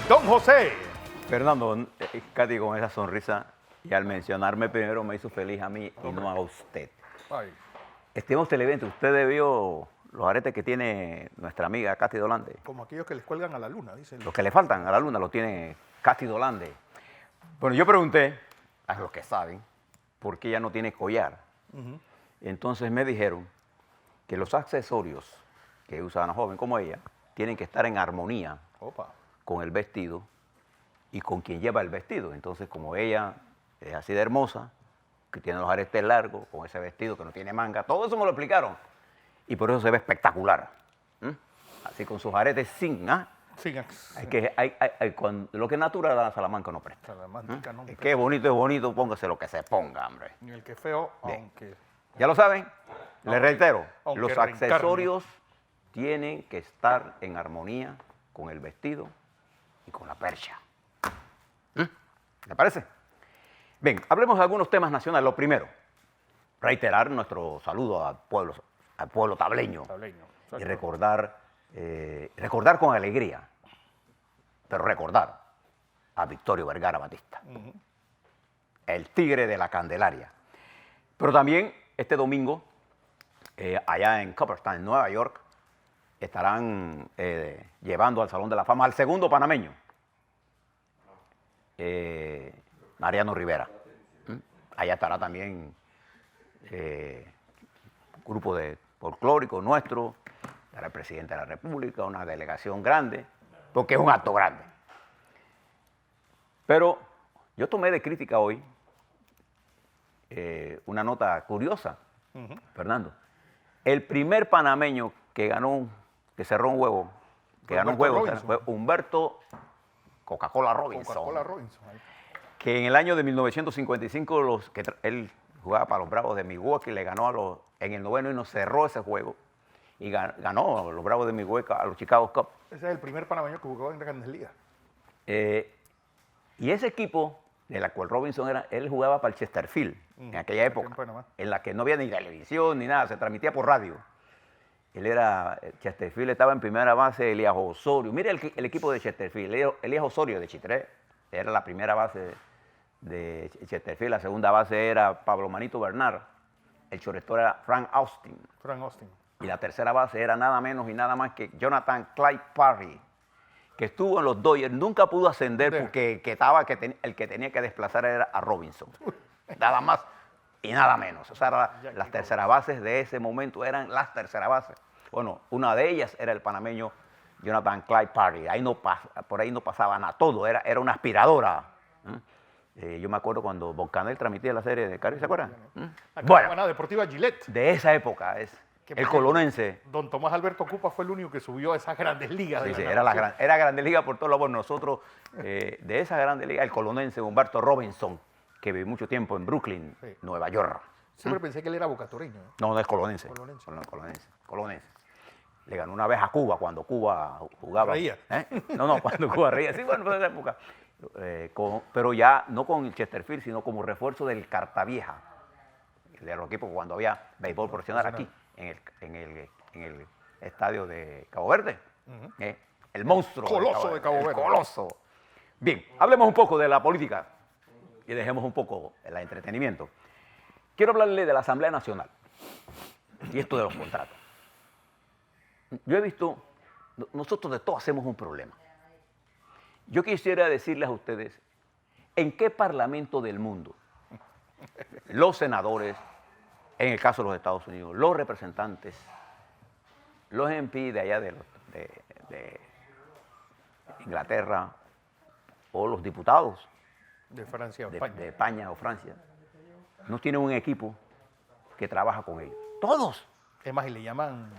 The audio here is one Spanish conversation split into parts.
Don José. Fernando, Katy, con esa sonrisa y al mencionarme primero me hizo feliz a mí y no a usted. Ay. Estimamos televidente, usted vio los aretes que tiene nuestra amiga Katy Dolande. Como aquellos que les cuelgan a la luna, dicen. Los que le faltan a la luna los tiene Katy Dolande. Bueno, yo pregunté a los que saben por qué ella no tiene collar. Entonces me dijeron que los accesorios que usa una joven como ella tienen que estar en armonía Opa. con el vestido y con quien lleva el vestido. Entonces, como ella es así de hermosa, que tiene los aretes largos, con ese vestido que no tiene manga, todo eso me lo explicaron. Y por eso se ve espectacular. Así con sus aretes sin, Sí, lo que es natural a la Salamanca no presta. Salamanca no Es presta. que es bonito, póngase lo que se ponga, hombre. Ni el que es feo, Bien. aunque... ¿Ya lo saben? Les reitero, aunque los reencarne. accesorios tienen que estar en armonía con el vestido y con la percha. ¿Le parece? Bien, hablemos de algunos temas nacionales. Lo primero, reiterar nuestro saludo al pueblo tableño Tableño. y recordar con alegría, pero recordar a Victorio Vergara Batista, el tigre de la Candelaria. Pero también este domingo, allá en Cooperstown, en Nueva York, estarán llevando al Salón de la Fama al segundo panameño, Mariano Rivera. Allá estará también un grupo de folclórico nuestro, estará el presidente de la República, una delegación grande, porque es un acto grande. Pero yo tomé de crítica hoy una nota curiosa, Fernando. El primer panameño que cerró un huevo, que ganó un juego, fue Humberto Coca-Cola Robinson. Coca-Cola Robinson. Que en el año de 1955, él jugaba para los Bravos de Milwaukee, le ganó en el noveno y nos cerró ese juego. Y ganó los Bravos de Milwaukee a los Chicago Cubs. Ese es el primer panameño que jugó en la Grandes Ligas. Y ese equipo, de la cual Robinson él jugaba para el Chesterfield, en aquella época, en la que no había ni televisión ni nada, se transmitía por radio. Chesterfield estaba en primera base, Elías Osorio. Mire el equipo de Chesterfield, Elías Osorio de Chitré, era la primera base de Chesterfield, la segunda base era Pablo Manito Bernard, el shortstop era Frank Austin. Y la tercera base era nada menos y nada más que Jonathan Clyde Parry, que estuvo en los Dodgers, nunca pudo ascender porque el que tenía que desplazar era a Robinson. Nada más y nada menos. O sea, las terceras bases de ese momento eran las terceras bases. Bueno, una de ellas era el panameño Jonathan Clyde Parry. Por ahí no pasaba nada, todo, era una aspiradora. Yo me acuerdo cuando Boncanel transmitía la serie de Cari, ¿se acuerdan? Bueno, Deportiva Gillette. De esa época es el colonense. Don Tomás Alberto Cupa fue el único que subió a esas Grandes Ligas. Sí, era Grandes Ligas por todos lados. Nosotros, de esa Grandes Ligas, el colonense Humberto Robinson, que vivió mucho tiempo en Brooklyn, Nueva York. Siempre pensé que él era bocatoreño. No, es colonense. Colonense. Le ganó una vez a Cuba cuando Cuba jugaba. Reía. No, cuando Cuba reía. Sí, bueno, fue en esa época. Pero ya no con el Chesterfield, sino como refuerzo del Cartavieja, de los equipos cuando había béisbol profesional aquí, en el estadio de Cabo Verde. El monstruo. Coloso de Cabo Verde. Coloso. Bien, hablemos un poco de la política y dejemos un poco el entretenimiento. Quiero hablarle de la Asamblea Nacional y esto de los contratos. Yo he visto, nosotros de todo hacemos un problema. Yo quisiera decirles a ustedes, ¿en qué parlamento del mundo los senadores, en el caso de los Estados Unidos, los representantes, los MP de allá de Inglaterra o los diputados de Francia o de España o Francia, no tienen un equipo que trabaja con ellos? Todos. Es más, y le llaman...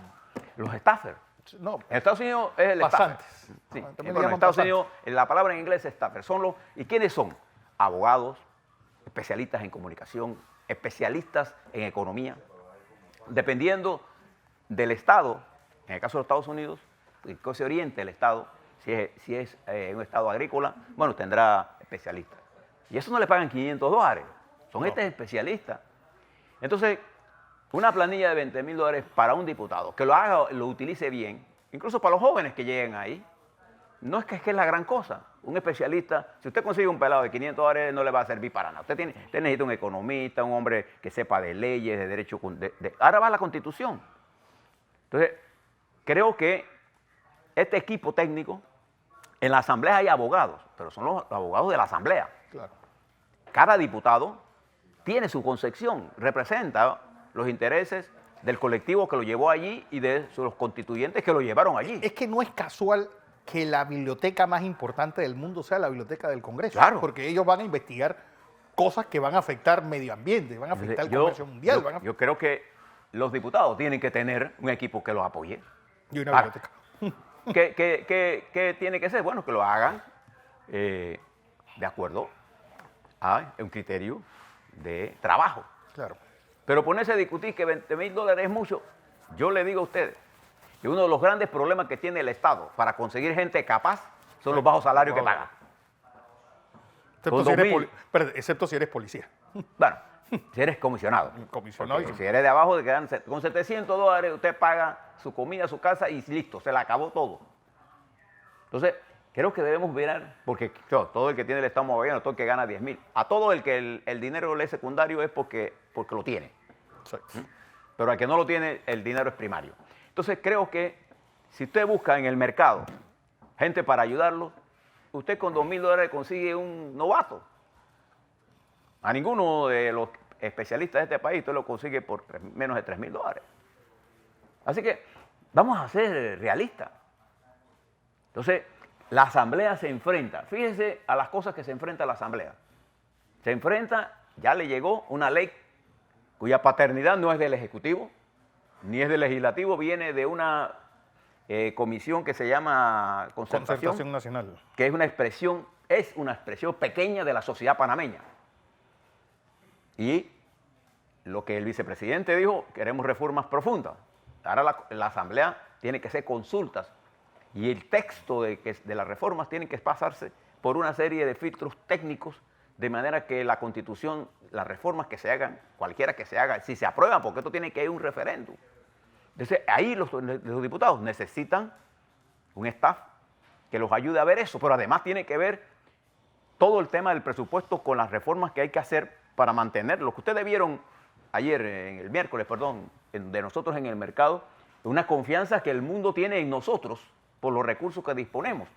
Los staffers. No, en Estados Unidos es el pasantes. Sí. Bueno, en Estados Unidos la palabra en inglés es staffer. ¿Y quiénes son? Abogados, especialistas en comunicación, especialistas en economía. Dependiendo del Estado, en el caso de los Estados Unidos, que se oriente el Estado, si es un Estado agrícola, bueno, tendrá especialistas. Y eso no le pagan $500, son especialistas. Entonces, una planilla de $20,000 para un diputado, que lo haga, lo utilice bien, incluso para los jóvenes que lleguen ahí, no es que es la gran cosa. Un especialista, si usted consigue un pelado de $500, no le va a servir para nada. Usted necesita un economista, un hombre que sepa de leyes, de derecho. Ahora va la Constitución. Entonces, creo que este equipo técnico, en la Asamblea hay abogados, pero son los abogados de la Asamblea. Claro. Cada diputado tiene su concepción, representa los intereses del colectivo que lo llevó allí y de los constituyentes que lo llevaron allí. Es que no es casual que la biblioteca más importante del mundo sea la biblioteca del Congreso. Claro. Porque ellos van a investigar cosas que van a afectar medio ambiente, van a afectar el comercio mundial. Yo creo que los diputados tienen que tener un equipo que los apoye. Y una Ahora, biblioteca. ¿Qué tiene que ser? Bueno, que lo hagan de acuerdo a un criterio de trabajo. Claro. Pero ponerse a discutir que $20,000 es mucho, yo le digo a ustedes que uno de los grandes problemas que tiene el Estado para conseguir gente capaz son los bajos salarios que paga. Excepto si eres policía. Bueno, si eres comisionado. Comisionado. Porque si eres de abajo, con $700 usted paga su comida, su casa y listo, se le acabó todo. Entonces, creo que debemos ver, porque todo el que tiene el Estado gobierno, todo el que gana 10,000, a todo el que el dinero le es secundario es porque lo tiene. Sí. Pero al que no lo tiene, el dinero es primario. Entonces, creo que si usted busca en el mercado gente para ayudarlo, usted con $2,000 consigue un novato. A ninguno de los especialistas de este país usted lo consigue por menos de $3,000. Así que vamos a ser realistas. Entonces, la Asamblea se enfrenta. Fíjense a las cosas que se enfrenta la Asamblea. Se enfrenta, ya le llegó una ley cuya paternidad no es del Ejecutivo, ni es del Legislativo, viene de una comisión que se llama Concertación Nacional. que es una expresión pequeña de la sociedad panameña. Y lo que el vicepresidente dijo, queremos reformas profundas. Ahora la Asamblea tiene que hacer consultas y el texto de las reformas tiene que pasarse por una serie de filtros técnicos de manera que la Constitución, las reformas que se hagan, cualquiera que se haga, si se aprueban, porque esto tiene que ir a un referéndum. Entonces, ahí los diputados necesitan un staff que los ayude a ver eso, pero además tiene que ver todo el tema del presupuesto con las reformas que hay que hacer para mantener lo que ustedes vieron ayer, el miércoles, perdón, de nosotros en el mercado, una confianza que el mundo tiene en nosotros por los recursos que disponemos.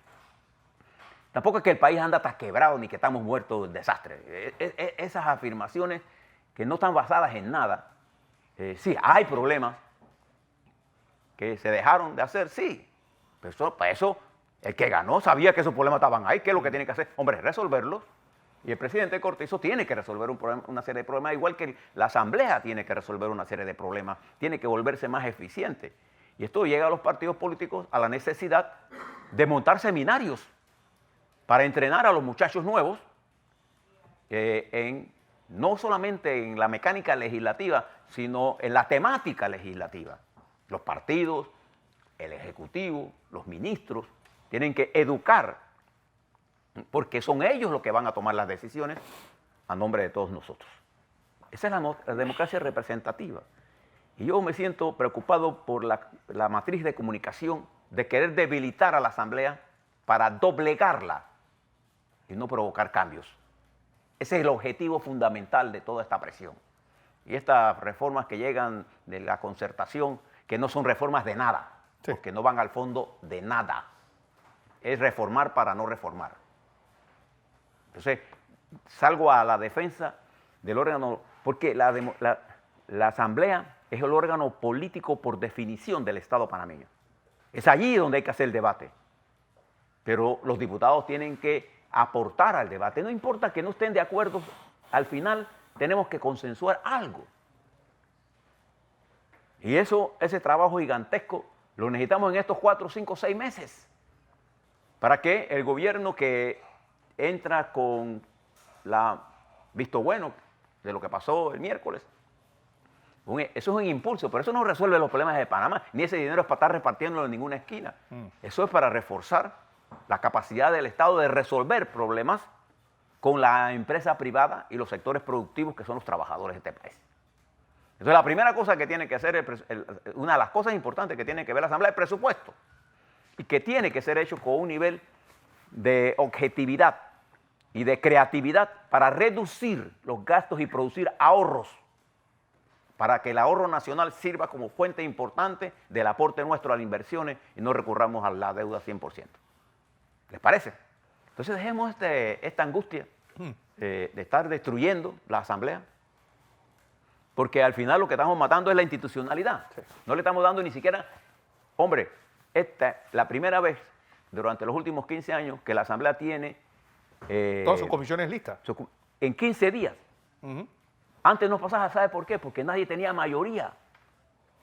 Tampoco es que el país anda tan quebrado ni que estamos muertos del desastre. Esas afirmaciones que no están basadas en nada. Sí, hay problemas que se dejaron de hacer, sí. Pero para eso, el que ganó sabía que esos problemas estaban ahí. ¿Qué es lo que tiene que hacer? Hombre, resolverlos. Y el presidente Cortizo tiene que resolver una serie de problemas, igual que la Asamblea tiene que resolver una serie de problemas. Tiene que volverse más eficiente. Y esto llega a los partidos políticos a la necesidad de montar seminarios para entrenar a los muchachos nuevos no solamente en la mecánica legislativa, sino en la temática legislativa. Los partidos, el Ejecutivo, los ministros, tienen que educar, porque son ellos los que van a tomar las decisiones a nombre de todos nosotros. Esa es la democracia representativa. Y yo me siento preocupado por la matriz de comunicación de querer debilitar a la Asamblea para doblegarla y no provocar cambios. Ese es el objetivo fundamental de toda esta presión. Y estas reformas que llegan de la concertación, que no son reformas de nada, sí, porque no van al fondo de nada. Es reformar para no reformar. Entonces, salgo a la defensa del órgano, porque la Asamblea es el órgano político por definición del Estado panameño. Es allí donde hay que hacer el debate. Pero los diputados tienen que aportar al debate. No importa que no estén de acuerdo, al final tenemos que consensuar algo. Y ese trabajo gigantesco lo necesitamos en estos 4, 5, 6 meses para que el gobierno que entra con visto bueno de lo que pasó el miércoles, eso es un impulso, pero eso no resuelve los problemas de Panamá, ni ese dinero es para estar repartiéndolo en ninguna esquina. Eso es para reforzar la capacidad del Estado de resolver problemas con la empresa privada y los sectores productivos que son los trabajadores de este país. Entonces, la primera cosa que tiene que hacer, una de las cosas importantes que tiene que ver la Asamblea es el presupuesto, y que tiene que ser hecho con un nivel de objetividad y de creatividad para reducir los gastos y producir ahorros, para que el ahorro nacional sirva como fuente importante del aporte nuestro a las inversiones y no recurramos a la deuda 100%. ¿Les parece? Entonces dejemos esta angustia de estar destruyendo la Asamblea, porque al final lo que estamos matando es la institucionalidad. Sí. No le estamos dando ni siquiera... Hombre, esta es la primera vez durante los últimos 15 años que la Asamblea tiene... todas sus comisiones listas. En 15 días. Antes no pasaba, ¿sabe por qué? Porque nadie tenía mayoría.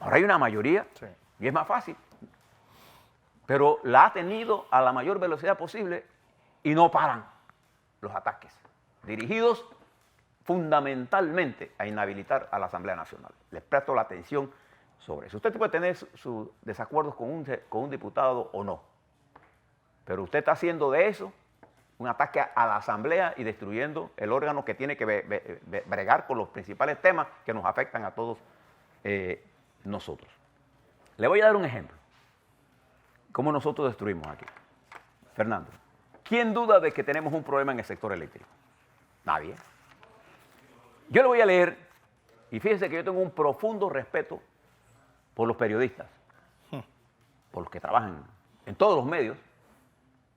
Ahora hay una mayoría y es más fácil. Pero la ha tenido a la mayor velocidad posible y no paran los ataques, dirigidos fundamentalmente a inhabilitar a la Asamblea Nacional. Les presto la atención sobre eso. Usted puede tener sus desacuerdos con un diputado o no, pero usted está haciendo de eso un ataque a la Asamblea y destruyendo el órgano que tiene que bregar con los principales temas que nos afectan a todos nosotros. Le voy a dar un ejemplo. ¿Cómo nosotros destruimos aquí? Fernando, ¿quién duda de que tenemos un problema en el sector eléctrico? Nadie. Yo le voy a leer, y fíjense que yo tengo un profundo respeto por los periodistas, por los que trabajan en todos los medios.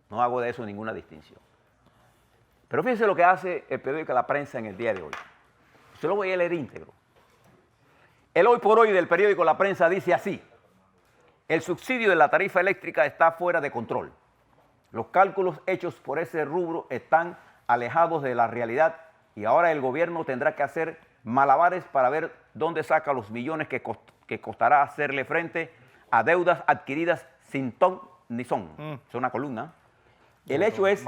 No hago de eso ninguna distinción. Pero fíjense lo que hace el periódico La Prensa en el día de hoy. Yo lo voy a leer íntegro. El hoy por hoy del periódico La Prensa dice así: el subsidio de la tarifa eléctrica está fuera de control. Los cálculos hechos por ese rubro están alejados de la realidad y ahora el gobierno tendrá que hacer malabares para ver dónde saca los millones que costará hacerle frente a deudas adquiridas sin ton ni son. Es una columna. El hecho es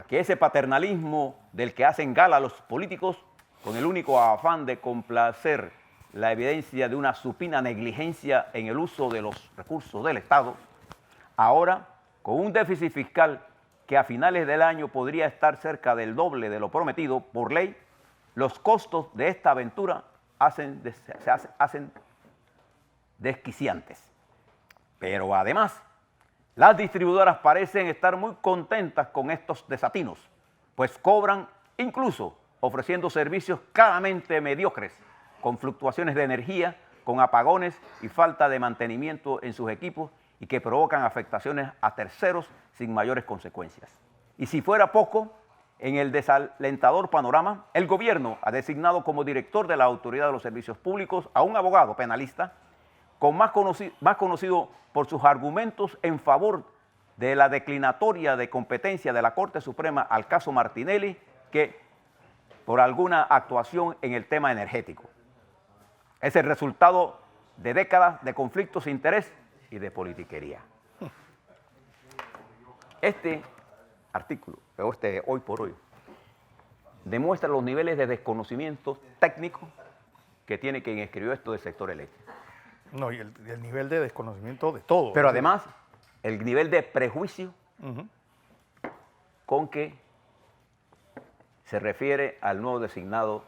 que ese paternalismo del que hacen gala los políticos, con el único afán de complacer la evidencia de una supina negligencia en el uso de los recursos del Estado, ahora, con un déficit fiscal que a finales del año podría estar cerca del doble de lo prometido por ley, los costos de esta aventura se hacen desquiciantes. Pero además, las distribuidoras parecen estar muy contentas con estos desatinos, pues cobran incluso ofreciendo servicios claramente mediocres, con fluctuaciones de energía, con apagones y falta de mantenimiento en sus equipos y que provocan afectaciones a terceros sin mayores consecuencias. Y si fuera poco, en el desalentador panorama, el gobierno ha designado como director de la Autoridad de los Servicios Públicos a un abogado penalista más conocido por sus argumentos en favor de la declinatoria de competencia de la Corte Suprema al caso Martinelli que por alguna actuación en el tema energético. Es el resultado de décadas de conflictos de interés y de politiquería. Este artículo, o hoy por hoy, demuestra los niveles de desconocimiento técnico que tiene quien escribió esto del sector eléctrico. No, y el nivel de desconocimiento de todo. Pero además, el nivel de prejuicio con que se refiere al nuevo designado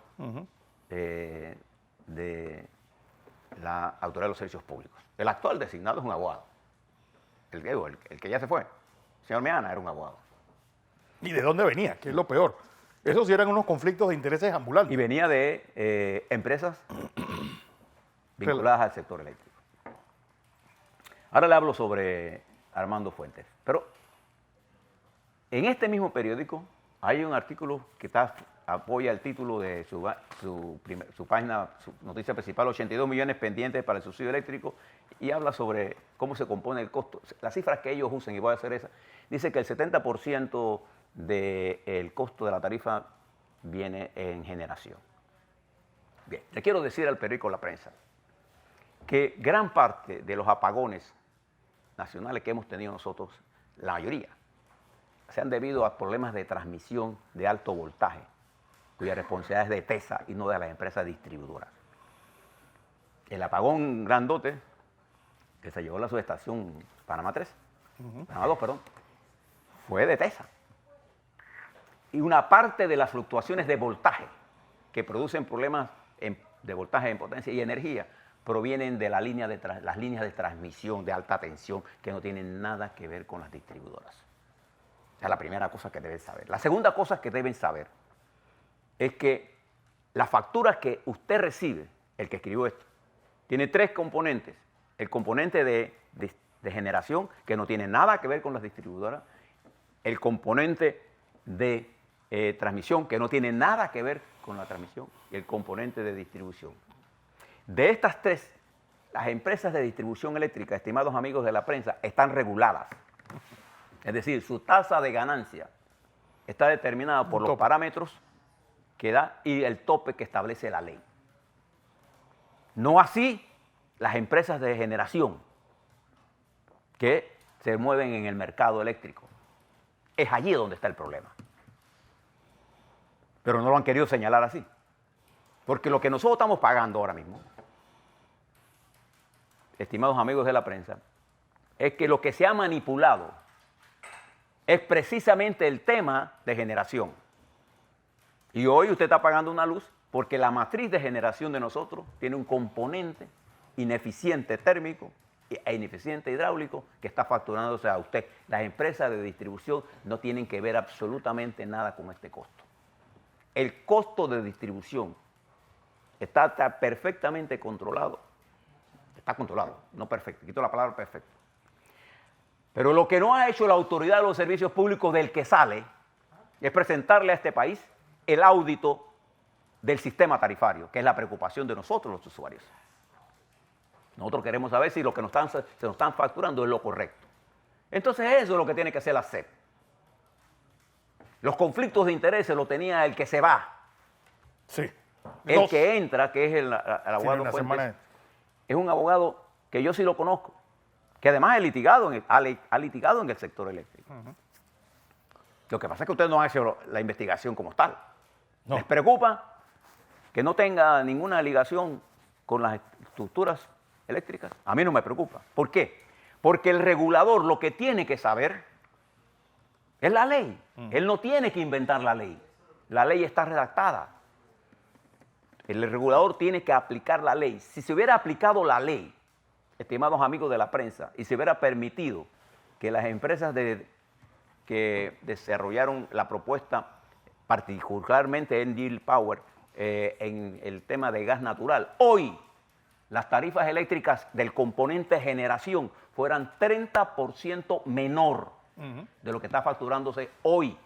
de la Autoridad de los Servicios Públicos. El actual designado es un abogado. El que ya se fue, el señor Meana, era un abogado. ¿Y de dónde venía? Que es lo peor. Esos sí eran unos conflictos de intereses ambulantes. Y venía de empresas vinculadas al sector eléctrico. Ahora le hablo sobre Armando Fuentes. Pero en este mismo periódico hay un artículo que apoya el título de su página, su noticia principal: 82 millones pendientes para el subsidio eléctrico, y habla sobre cómo se compone el costo. Las cifras que ellos usan, y voy a hacer esa, dice que el 70% del costo de la tarifa viene en generación. Bien, le quiero decir al periódico La Prensa que gran parte de los apagones nacionales que hemos tenido nosotros, la mayoría, se han debido a problemas de transmisión de alto voltaje, cuya responsabilidad es de TESA y no de las empresas distribuidoras. El apagón grandote que se llevó a la subestación Panamá 3, Panamá 2, perdón, fue de TESA. Y una parte de las fluctuaciones de voltaje que producen problemas de voltaje en potencia y energía provienen de las líneas de transmisión de alta tensión que no tienen nada que ver con las distribuidoras. Esa es la primera cosa que deben saber. La segunda cosa que deben saber es que las facturas que usted recibe, el que escribió esto, tiene tres componentes. El componente de generación, que no tiene nada que ver con las distribuidoras. El componente de transmisión, que no tiene nada que ver con la transmisión. Y el componente de distribución. De estas tres, las empresas de distribución eléctrica, estimados amigos de la prensa, están reguladas. Es decir, su tasa de ganancia está determinada por los parámetros que da y el tope que establece la ley. No así las empresas de generación que se mueven en el mercado eléctrico. Es allí donde está el problema. Pero no lo han querido señalar así. Porque lo que nosotros estamos pagando ahora mismo, estimados amigos de la prensa, es que lo que se ha manipulado es precisamente el tema de generación. Y hoy usted está pagando una luz porque la matriz de generación de nosotros tiene un componente ineficiente térmico e ineficiente hidráulico que está facturándose a usted. Las empresas de distribución no tienen que ver absolutamente nada con este costo. El costo de distribución está perfectamente controlado. Está controlado, no perfecto. Quito la palabra perfecto. Pero lo que no ha hecho la Autoridad de los Servicios Públicos del que sale es presentarle a este país el audito del sistema tarifario, que es la preocupación de nosotros los usuarios. Nosotros queremos saber si lo que se nos están facturando es lo correcto. Entonces eso es lo que tiene que hacer la SEP. Los conflictos de intereses lo tenía el que se va. Sí. El que entra, que es el abogado Fuentes, es un abogado que yo sí lo conozco, que además ha litigado en el sector eléctrico. Lo que pasa es que ustedes no han hecho la investigación como tal. No. ¿Les preocupa que no tenga ninguna ligación con las estructuras eléctricas? A mí no me preocupa. ¿Por qué? Porque el regulador lo que tiene que saber es la ley. Él no tiene que inventar la ley. La ley está redactada. El regulador tiene que aplicar la ley. Si se hubiera aplicado la ley, estimados amigos de la prensa, y se hubiera permitido que las empresas que desarrollaron la propuesta, particularmente Engie Power, en el tema de gas natural, hoy las tarifas eléctricas del componente generación fueran 30% menor de lo que está facturándose hoy.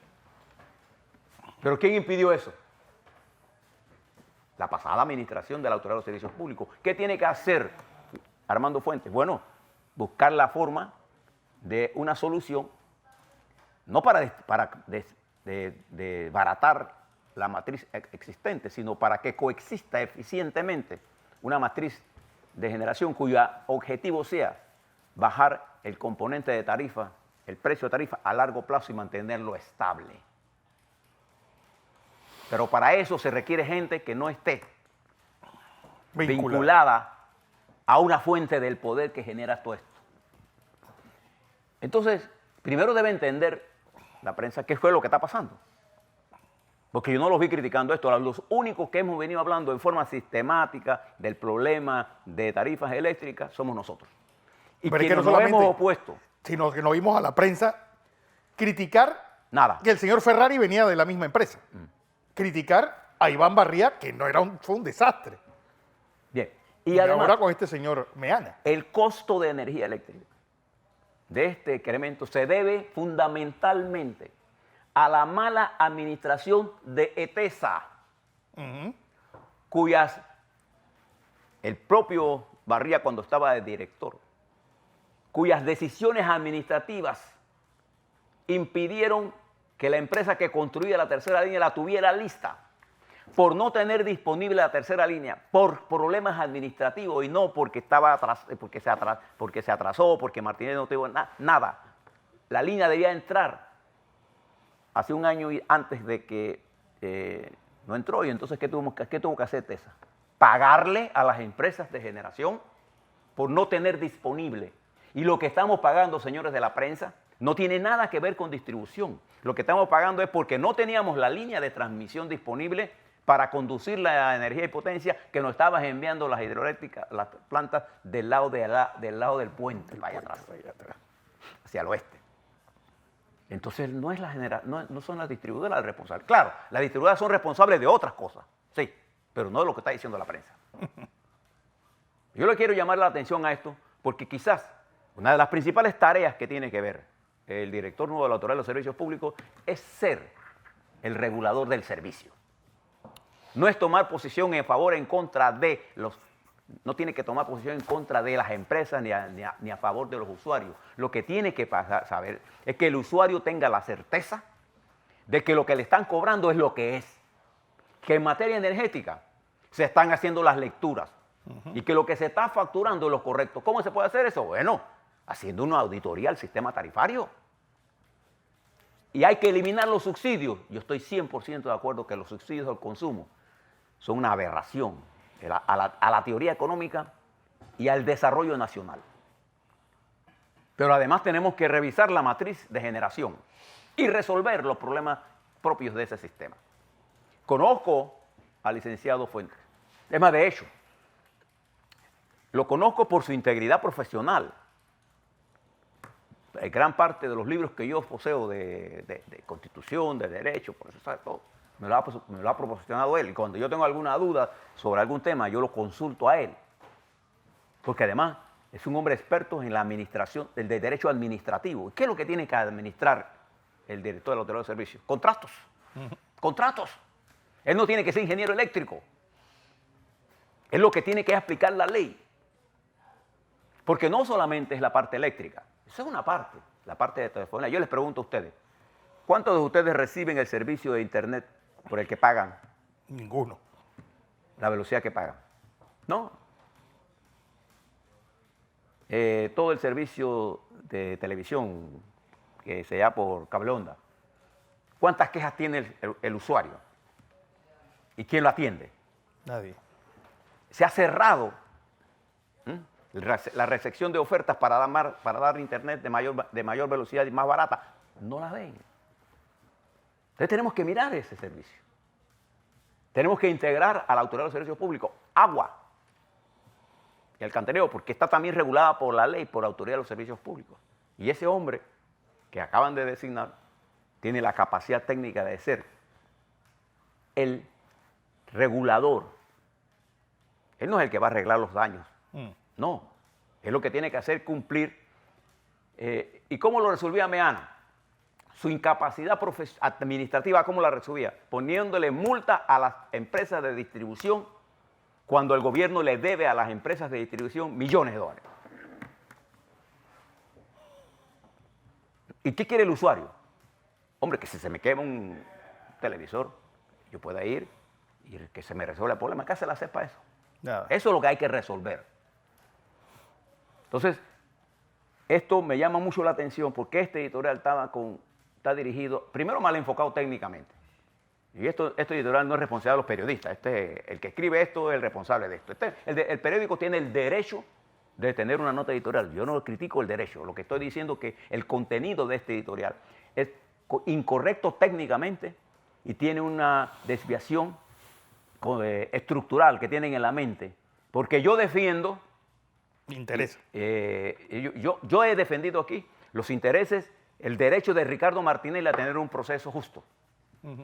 ¿Pero quién impidió eso? La pasada administración de la Autoridad de los Servicios Públicos. ¿Qué tiene que hacer Armando Fuentes? Bueno, buscar la forma de una solución, no para desbaratar la matriz existente, sino para que coexista eficientemente una matriz de generación cuyo objetivo sea bajar el componente de tarifa, el precio de tarifa a largo plazo y mantenerlo estable. Pero para eso se requiere gente que no esté vinculada a una fuente del poder que genera todo esto. Entonces, primero debe entender la prensa qué fue lo que está pasando. Porque yo no los vi criticando esto. Los únicos que hemos venido hablando en forma sistemática del problema de tarifas eléctricas somos nosotros. Y pero quienes es que no nos hemos opuesto. Sino que no vimos a la prensa criticar Nada. que el señor Ferrari venía de la misma empresa. Criticar a Iván Barría, que no era fue un desastre. Bien. Y además, ahora con este señor Meana. el costo de energía eléctrica de este incremento se debe fundamentalmente a la mala administración de ETESA, cuyas el propio Barría cuando estaba de director, cuyas decisiones administrativas impidieron que la empresa que construía la tercera línea la tuviera lista, por no tener disponible la tercera línea, por problemas administrativos y no porque porque se atrasó, porque Martínez no tuvo nada. La línea debía entrar hace un año antes de que no entró, y entonces ¿qué tuvo que hacer TESA? Pagarle a las empresas de generación por no tener disponible. Y lo que estamos pagando, señores de la prensa, no tiene nada que ver con distribución. Lo que estamos pagando es porque no teníamos la línea de transmisión disponible para conducir la energía y potencia que nos estaban enviando las hidroeléctricas, las plantas del lado del puente, para allá atrás, hacia el oeste. Entonces no, es no son las distribuidoras las responsables. Claro, las distribuidoras son responsables de otras cosas, sí, pero no de lo que está diciendo la prensa. Yo le quiero llamar la atención a esto porque quizás una de las principales tareas que tiene que ver el director nuevo de la Autoridad de los Servicios Públicos es ser el regulador del servicio. No es tomar posición en favor o en contra de los... No tiene que tomar posición en contra de las empresas ni a favor de los usuarios. Lo que tiene que saber es que el usuario tenga la certeza de que lo que le están cobrando es lo que es. Que en materia energética se están haciendo las lecturas y que lo que se está facturando es lo correcto. ¿Cómo se puede hacer eso? Bueno, haciendo una auditoría al sistema tarifario. Y hay que eliminar los subsidios. Yo estoy 100% de acuerdo que los subsidios al consumo son una aberración a la teoría económica y al desarrollo nacional. Pero además tenemos que revisar la matriz de generación y resolver los problemas propios de ese sistema. Conozco al licenciado Fuentes. Es más, de hecho, lo conozco por su integridad profesional. Gran parte de los libros que yo poseo de Constitución, de Derecho, por eso sabe todo, me lo ha proporcionado él. Y cuando yo tengo alguna duda sobre algún tema, yo lo consulto a él. Porque además es un hombre experto en la administración, el de derecho administrativo. ¿Qué es lo que tiene que administrar el director de la Autoridad de Servicios? Contratos. Contratos. Él no tiene que ser ingeniero eléctrico. Él lo que tiene que es aplicar la ley. Porque no solamente es la parte eléctrica. Eso es una parte, la parte de telefonía. Yo les pregunto a ustedes, ¿cuántos de ustedes reciben el servicio de Internet por el que pagan? Ninguno. La velocidad que pagan. ¿No? Todo el servicio de televisión que se da por cable onda. ¿Cuántas quejas tiene el usuario? ¿Y quién lo atiende? Nadie. Se ha cerrado la recepción de ofertas para dar internet de mayor velocidad y más barata. No la ven. Entonces tenemos que mirar ese servicio. Tenemos que integrar a la Autoridad de los Servicios Públicos agua y alcantarillado, porque está también regulada por la ley, por la Autoridad de los Servicios Públicos. Y ese hombre que acaban de designar tiene la capacidad técnica de ser el regulador. Él no es el que va a arreglar los daños. No. Es lo que tiene que hacer cumplir. ¿Y cómo lo resolvía Meana? Su incapacidad administrativa, ¿cómo la resolvía? Poniéndole multa a las empresas de distribución cuando el gobierno le debe a las empresas de distribución millones de dólares. ¿Y qué quiere el usuario? Hombre, que si se me quema un televisor, yo pueda ir y que se me resuelva el problema. ¿Qué hace la CEPA eso? Nada. Eso es lo que hay que resolver. Entonces, esto me llama mucho la atención porque este editorial está dirigido, primero mal enfocado técnicamente. Y este editorial no es responsable de los periodistas. El que escribe esto es el responsable de esto. El periódico tiene el derecho de tener una nota editorial. Yo no critico el derecho. Lo que estoy diciendo es que el contenido de este editorial es incorrecto técnicamente y tiene una desviación estructural que tienen en la mente. Porque yo defiendo... Interesa. Yo he defendido aquí los intereses, el derecho de Ricardo Martinelli a tener un proceso justo.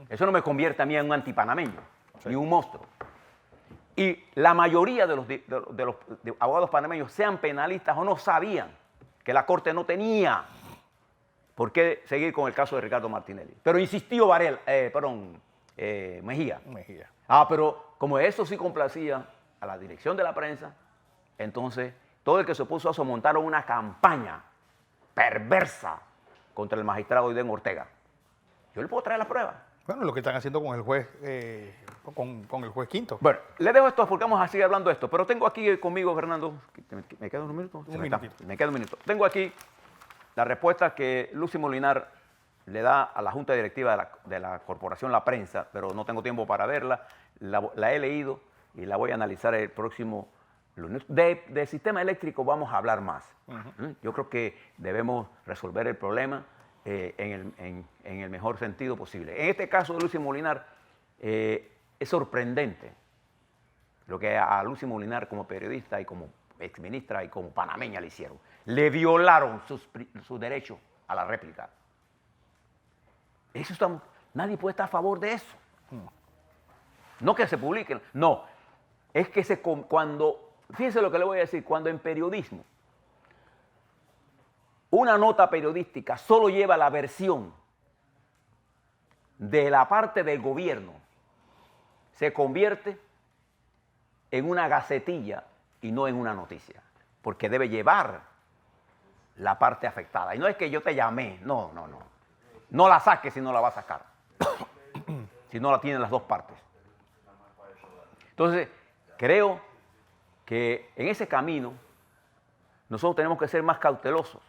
Eso no me convierte a mí en un antipanameño, ni un monstruo. Y la mayoría de los abogados panameños, sean penalistas o no, sabían que la Corte no tenía por qué seguir con el caso de Ricardo Martinelli. Pero insistió Mejía. Pero como eso sí complacía a la dirección de la prensa, entonces todo el que se opuso a eso montaron una campaña perversa contra el magistrado Aiden Ortega. Yo le puedo traer la prueba. Bueno, lo que están haciendo con el juez, con el juez Quinto. Bueno, le dejo esto porque vamos a seguir hablando de esto. Pero tengo aquí conmigo, Fernando, ¿me queda un minuto? Me queda un minuto. Tengo aquí la respuesta que Lucy Molinar le da a la Junta Directiva de la Corporación La Prensa, pero no tengo tiempo para verla. La he leído y la voy a analizar el próximo lunes. De sistema eléctrico vamos a hablar más. Yo creo que debemos resolver el problema en el mejor sentido posible. En este caso de Lucy Molinar, es sorprendente lo que a Lucy Molinar como periodista y como exministra y como panameña le hicieron. Le violaron su derecho a la réplica. Nadie puede estar a favor de eso. No que se publiquen, no. Es que fíjense lo que le voy a decir, cuando en periodismo una nota periodística solo lleva la versión de la parte del gobierno, se convierte en una gacetilla y no en una noticia, porque debe llevar la parte afectada. Y no es que yo te llamé, no. No la saques si no la va a sacar, si no la tienen las dos partes. Entonces, creo que en ese camino nosotros tenemos que ser más cautelosos.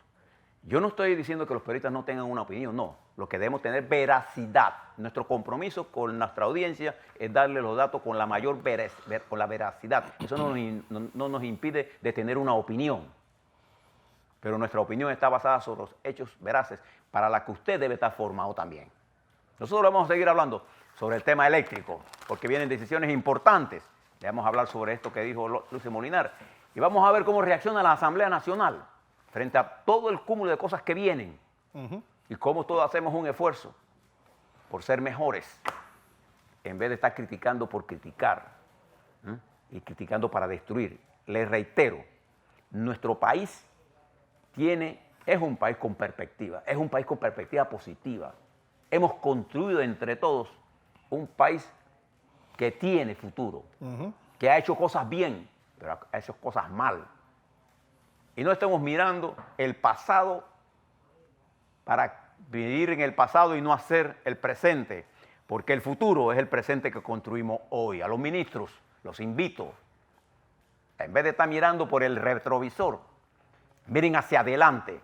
Yo no estoy diciendo que los periodistas no tengan una opinión, no. Lo que debemos tener veracidad. Nuestro compromiso con nuestra audiencia es darle los datos con la mayor con la veracidad. Eso no nos impide de tener una opinión. Pero nuestra opinión está basada sobre los hechos veraces para la que usted debe estar formado también. Nosotros vamos a seguir hablando sobre el tema eléctrico, porque vienen decisiones importantes. Le vamos a hablar sobre esto que dijo Lucio Molinar. Y vamos a ver cómo reacciona la Asamblea Nacional frente a todo el cúmulo de cosas que vienen. Y cómo todos hacemos un esfuerzo por ser mejores, en vez de estar criticando por criticar, y criticando para destruir. Les reitero, nuestro país es un país con perspectiva, es un país con perspectiva positiva. Hemos construido entre todos un país que tiene futuro, que ha hecho cosas bien, pero ha hecho cosas mal. Y no estemos mirando el pasado para vivir en el pasado y no hacer el presente, porque el futuro es el presente que construimos hoy. A los ministros los invito, en vez de estar mirando por el retrovisor, miren hacia adelante.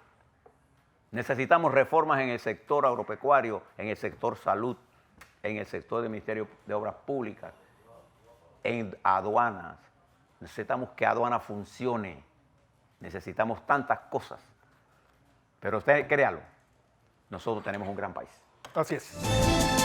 Necesitamos reformas en el sector agropecuario, en el sector salud, en el sector del Ministerio de Obras Públicas, en aduanas. Necesitamos que aduana funcione. Necesitamos tantas cosas. Pero usted créalo, nosotros tenemos un gran país. Así es.